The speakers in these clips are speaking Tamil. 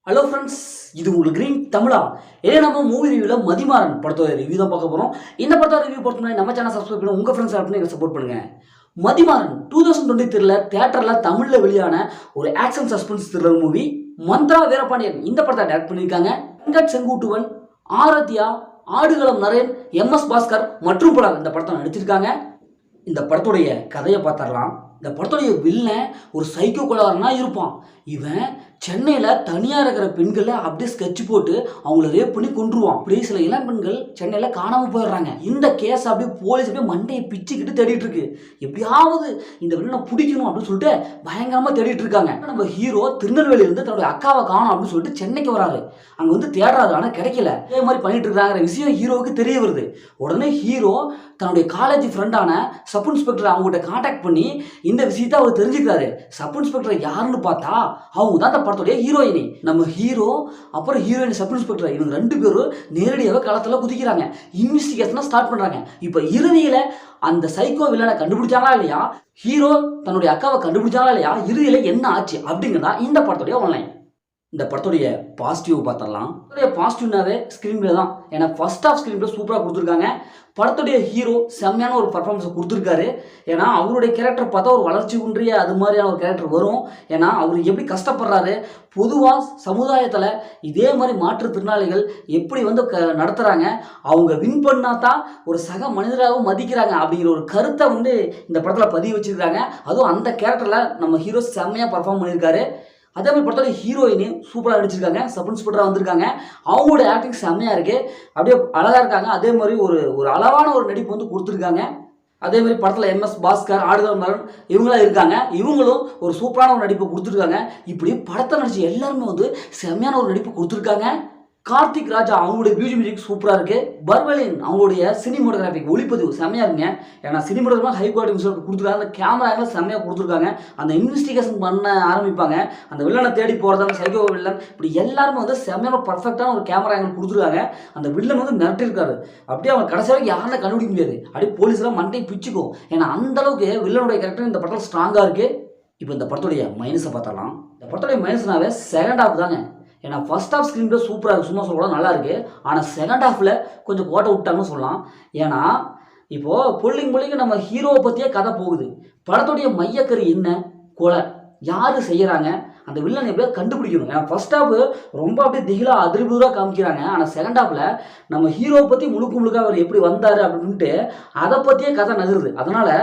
ஹலோ ஃப்ரெண்ட்ஸ், இது உங்களுக்கு கிரீன் தமிழா. நம்ம மூவி ரிவ்யூவில் மதிமாறன் படத்தோட ரிவ்யூ தான் பார்க்க போகிறோம். இந்த படத்தோட ரிவ்யூ பொறுத்த நம்ம சேனல் சப்ஸ்கிரைப் பண்ணி உங்கள் ஃப்ரெண்ட்ஸ் பண்ணி எனக்கு சப்போர்ட் பண்ணுங்கள். மதிமாறன் 2023 தியேட்டரில் தமிழில் வெளியான ஒரு action suspense thriller movie. Manthra Veerapandian இந்த படத்தை டைரக்ட் பண்ணியிருக்காங்க. வெங்கட் செங்குட்டுவன், ஆராத்யா, ஆடுகளம் நரேன், MS பாஸ்கர் மற்றும் பலர் இந்த படத்தை நடிச்சிருக்காங்க. இந்த படத்துடைய கதையை பார்த்துடலாம். இந்த படத்துடைய வில்லன் ஒரு சைக்கோ கொலைகாரனா இருப்பான். இவன் சென்னையில் தனியாக இருக்கிற பெண்களை அப்படியே ஸ்கெட்ச் போட்டு அவங்கள ரேப் பண்ணி கொண்டுருவான். அப்படியே சில இளம் பெண்கள் சென்னையில் காணாமல் போயிடுறாங்க. இந்த கேஸ் அப்படியே போலீஸ் அப்படியே மண்டையை பிச்சுக்கிட்டு தேடிட்டு இருக்கு. எப்படியாவது இந்த வில்லனை பிடிக்கணும் அப்படின்னு சொல்லிட்டு பயங்கரமாக தேடிட்டு இருக்காங்க. நம்ம ஹீரோ திருநெல்வேலியிலிருந்து தன்னுடைய அக்காவை காணும் அப்படின்னு சொல்லிட்டு சென்னைக்கு வராரு. அங்கே வந்து தேடுறாரு, ஆனால் கிடைக்கல. இதே மாதிரி பண்ணிட்டு இருக்காங்கிற விஷயம் ஹீரோவுக்கு தெரிய வருது. உடனே ஹீரோ தன்னுடைய காலேஜ் ஃப்ரெண்டான சப் இன்ஸ்பெக்டர் அவங்ககிட்ட கான்டாக்ட் பண்ணி இந்த விஷயத்தை அவர் தெரிஞ்சுக்கிறாரு. சப் இன்ஸ்பெக்டர் யாருன்னு பார்த்தா அவங்க தான் அந்த படத்துடைய ஹீரோயினி. நம்ம ஹீரோ அப்புறம் ஹீரோயின் சப் இன்ஸ்பெக்டர் இவங்க ரெண்டு பேரும் நேரடியாக களத்தில் குதிக்கிறாங்க. இன்வெஸ்டிகேஷனை ஸ்டார்ட் பண்ணுறாங்க. இப்போ இறுதியில் அந்த சைக்கோ வில்லனை கண்டுபிடிச்சாங்களா இல்லையா, ஹீரோ தன்னுடைய அக்காவை கண்டுபிடிச்சாங்களா இல்லையா, இறுதியில் என்ன ஆச்சு அப்படிங்கிறதா இந்த படத்துடைய ஆன்லைன். இந்த படத்துடைய பாசிட்டிவ் பார்த்துடலாம். பாசிட்டிவ்னாவே ஸ்க்ரீன் பிளே தான். ஏன்னா ஃபர்ஸ்ட் ஆஃப் ஸ்க்ரீன் பிளே சூப்பராக கொடுத்துருக்காங்க. படத்துடைய ஹீரோ செம்மையான ஒரு பர்ஃபார்மன்ஸ் கொடுத்துருக்காரு. ஏன்னா அவருடைய கேரக்டர் பார்த்தா ஒரு வளர்ச்சி குன்றிய அது மாதிரியான ஒரு கேரக்டர் வரும். ஏன்னா அவர் எப்படி கஷ்டப்படுறாரு, பொதுவாக சமுதாயத்தில் இதே மாதிரி மாற்றுத்திறனாளிகள் எப்படி வந்து நடத்துகிறாங்க, அவங்க வின் பண்ணால் தான் ஒரு சக மனிதராகவும் மதிக்கிறாங்க அப்படிங்கிற ஒரு கருத்தை வந்து இந்த படத்தில் பதிவு வச்சுருக்காங்க. அதுவும் அந்த கேரக்டரில் நம்ம ஹீரோ செம்மையாக பர்ஃபார்ம் பண்ணியிருக்காரு. அதே மாதிரி படத்தோட ஹீரோயினு சூப்பராக நடிச்சிருக்காங்க. சப் இன்ஸ்பெக்டராக வந்திருக்காங்க. அவங்களோட ஆக்டிங் செம்மையாக இருக்குது. அப்படியே அழகாக இருக்காங்க. அதே மாதிரி ஒரு அளவான ஒரு நடிப்பு வந்து கொடுத்துருக்காங்க. அதே மாதிரி படத்தில் MS பாஸ்கர், ஆடுகளம் நரேன் இவங்களாம் இருக்காங்க. இவங்களும் ஒரு சூப்பரான ஒரு நடிப்பு கொடுத்துருக்காங்க. இப்படி படத்தை நடிச்சு எல்லாருமே வந்து செம்மையான ஒரு நடிப்பு கொடுத்துருக்காங்க. கார்த்திக் ராஜா அவங்களுடைய மியூசிக் சூப்பராக இருக்குது. பர்வலின் அவங்களுடைய சினிமோட்டோகிராஃபிக் ஒளிப்பதிவு செம்மையாக இருக்குங்க. ஏன்னா சினிமோட்டோகிராஃபி ஹை குவாலிட்டி மியூசிக் கொடுத்துருக்காங்க. அந்த கேமராவில் செம்மையாக கொடுத்துருக்காங்க. அந்த இன்வெஸ்டிகேஷன் பண்ண ஆரம்பிப்பாங்க. அந்த வில்லனை தேடி போகிறதாங்க சைக்கோ வில்லன், இப்படி எல்லாருமே வந்து செம்மையான பர்ஃபெக்டான ஒரு கேமரா எங்களுக்கு கொடுத்துருக்காங்க. அந்த வில்லன் வந்து மிரட்டிருக்காரு. அப்படியே அவங்க கடைசி வரைக்கும் யாரும் கண்டுபிடிக்க முடியாது. அப்படியே போலீஸ்லாம் மண்டையை பிச்சுக்கும். ஏன்னா அந்தளவுக்கு வில்லனுடைய கேரக்டர் இந்த படத்தில் ஸ்ட்ராங்காக இருக்குது. இப்போ இந்த படத்துடைய மைனஸை பார்த்தரலாம். இந்த படத்துடைய மைனஸ்னாவே செகண்ட் ஹாஃப் தாங்க. ஏன்னா ஃபர்ஸ்ட் ஹாஃப் ஸ்க்ரீன் பிளே சூப்பராக இருக்குது, சும்மா சொல்லலாம் நல்லா இருக்குது. ஆனால் செகண்ட் ஹாஃபில் கொஞ்சம் கோட்டை விட்டாங்கன்னு சொல்லலாம். ஏன்னா இப்போது பொல்லிங்க நம்ம ஹீரோவை பற்றியே கதை போகுது. படத்துடைய மையக்கரு என்ன, கொலை யார் செய்கிறாங்க, அந்த வில்லன் எப்படியா கண்டுபிடிக்கணும். ஏன்னா ஃபர்ஸ்ட் ஹாஃப் ரொம்ப அப்படியே திகிலாக அதிர்புதராக காமிக்கிறாங்க. ஆனால் செகண்ட் ஹாஃபில் நம்ம ஹீரோவை பற்றி முழுக்க அவர் எப்படி வந்தார் அப்படின்ட்டு அதை பற்றியே கதை நகருது. அதனால்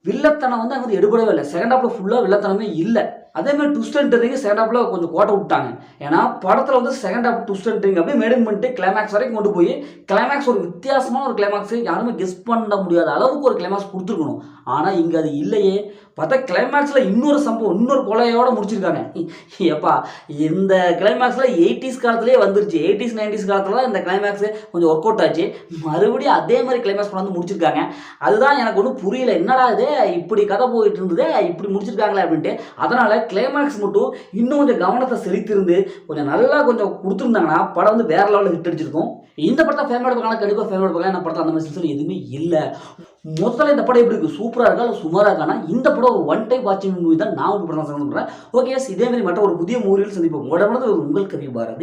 வில்லத்தனம் வந்து அங்கே வந்து எடுபடவே இல்லை. செகண்ட் ஹாஃபில் ஃபுல்லாக வில்லத்தனமே இல்லை. அதேமாதிரி ட்விஸ்ட் அண்ட் டர்னிங் செகண்ட் ஹாஃபில் கொஞ்சம் கோட்டை விட்டாங்க. ஏன்னா படத்தில் வந்து second half twist and turning அப்படியே மேடிங் பண்ணிட்டு கிளைமேக்ஸ் வரைக்கும் கொண்டு போய் கிளைமேக்ஸ் ஒரு வித்தியாசமான ஒரு கிளைமேக்ஸ், யாருமே கெஸ் பண்ண முடியாத அளவுக்கு ஒரு கிளைமேக்ஸ் கொடுத்துருக்கணும். ஆனால் இங்கே அது இல்லையே. பார்த்தா கிளைமேக்ஸில் இன்னொரு சம்பவம், இன்னொரு கொலையோடு முடிச்சிருக்காங்க. எப்பா இந்த கிளைமேக்ஸில் 80s காலத்துலேயே வந்துருச்சு. 80s 90s காலத்தில் தான் இந்த கிளைமேக்ஸு கொஞ்சம் ஒர்க் அவுட் ஆச்சு. மறுபடியும் அதே மாதிரி கிளைமேக்ஸ் கொண்டு முடிச்சிருக்காங்க. அதுதான் எனக்கு ஒன்றும் புரியல. என்னடா இது இப்படி கதை போயிட்டு இருந்தது, இப்படி முடிச்சிருக்காங்களே அப்படின்ட்டு. அதனால் கிளைமேக்ஸ் மட்டும் இன்னும் கொஞ்சம் கவனத்தை செலுத்திருந்து கொஞ்சம் நல்லா கொஞ்சம் கொடுத்துருந்தாங்கன்னா படம் வந்து வேற லெவலில் ஹிட் அடிச்சிருக்கும். இந்த படத்தை ஃபேமிலியோட பார்க்கலாம், கண்டிப்பாக ஃபேமிலியோட பார்க்கலாம். இந்த படத்தில் அந்த மாதிரி சிஸ்டம் எதுவுமே இல்லை. முதல்ல இந்த படம் எப்படி இருக்குது, சூப்பராக இருக்கா இல்லை சுமாராக இருக்கானா, இந்த படம் ஒரு ஒன் டைம் வாட்சிங் மூவி தான் நான் ஒரு படம் சொல்லுறேன். ஓகே, இதே மாதிரி மற்ற ஒரு புதிய மூவியில் சந்திப்போம். உடனே உங்கள் கவி பாரதி.